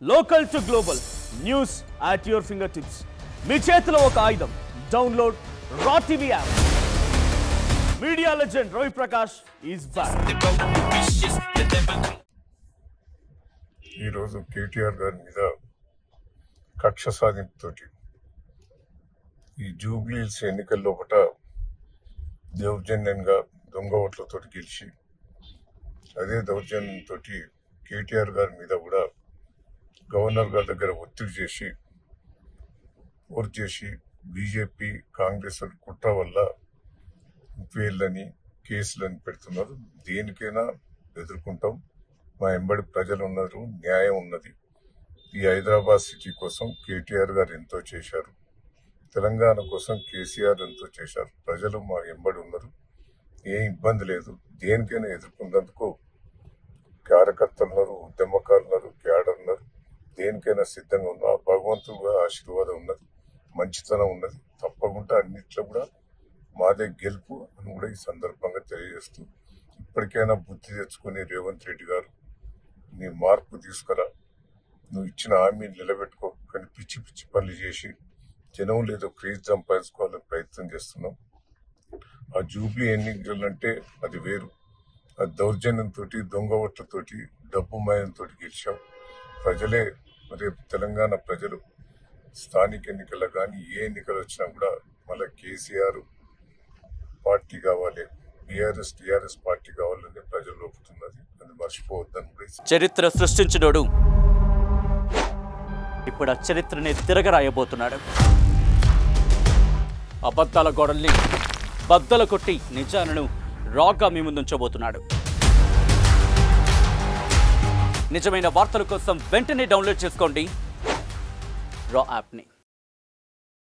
Local to global news at your fingertips. మీ చేతిలో ఒక ఆయుధం. డౌన్లోడ్ రా TV app. Media legend Ravi Prakash is back. ఈరోజు కేటీఆర్ గారి మీద కక్ష సాధింపుతోటి ఈ జూబ్లీహిల్స్ ఎన్నికల్లో ఒకట దౌర్జన్యంగా దొంగ ఓట్లతో గెలిచి అదే దౌర్జన్యంతో కేటీఆర్ గారి మీద కూడా గవర్నర్ గారి దగ్గర ఒత్తిడి చేసి ఫోర్స్ చేసి బీజేపీ కాంగ్రెస్ కుట్ర వల్ల పేర్లని కేసులని పెడుతున్నారు. దేనికైనా ఎదుర్కొంటాం. మా ఎంబడి ప్రజలు ఉన్నారు, న్యాయం ఉన్నది. ఈ హైదరాబాద్ సిటీ కోసం కేటీఆర్ గారు ఎంతో చేశారు, తెలంగాణ కోసం కేసీఆర్ ఎంతో చేశారు. ప్రజలు మా ఎంబడి ఉన్నారు, ఏం ఇబ్బంది లేదు. దేనికైనా ఎదుర్కొన్నందుకు కార్యకర్తలు ఉన్నారు, ఉద్యమకారులు ఉన్నారు, క్యాడర్ ఉన్నారు. దేనికైనా సిద్ధంగా ఉన్నా భగవంతుడు ఆశీర్వాదం ఉన్నది, మంచితనం ఉన్నది. తప్పకుండా అన్నిట్లో కూడా మాదే గెలుపు అని కూడా ఈ సందర్భంగా తెలియజేస్తూ, ఇప్పటికైనా బుద్ధి తెచ్చుకుని రేవంత్ రెడ్డి గారు నీ మార్పు తీసుకురా, నువ్వు ఇచ్చిన హామీని నిలబెట్టుకో. కానీ పిచ్చి పిచ్చి పనులు చేసి జనం లేదో క్రేజ్ సంపాదించుకోవాలని ప్రయత్నం చేస్తున్నాం. ఆ జూబ్లీ ఎన్నికలంటే అది వేరు. ఆ దౌర్జన్యంతో దొంగ ఓట్లతోటి డబ్బు మయంతో గెలిచాం. ప్రజలే రేపు తెలంగాణ ప్రజలు స్థానిక ఎన్నికల్లో కానీ ఏ ఎన్నికలు వచ్చినా కూడా మళ్ళీ కేసీఆర్ పార్టీ కావాలి, బీఆర్ఎస్ టీఆర్ఎస్ పార్టీ కావాలని ప్రజలు ఒప్పుతున్నది. అది మర్చిపోవద్దని కూడా చరిత్ర సృష్టించినోడు ఇప్పుడు ఆ చరిత్రని తిరగరాయబోతున్నాడు. అబద్ధాల గోడల్ని బద్దలు కొట్టి నిజాలను రాగా మీ ముందుంచబోతున్నాడు. నిజమైన వార్తల కోసం వెంటనే డౌన్లోడ్ చేసుకోండి రా యాప్ని.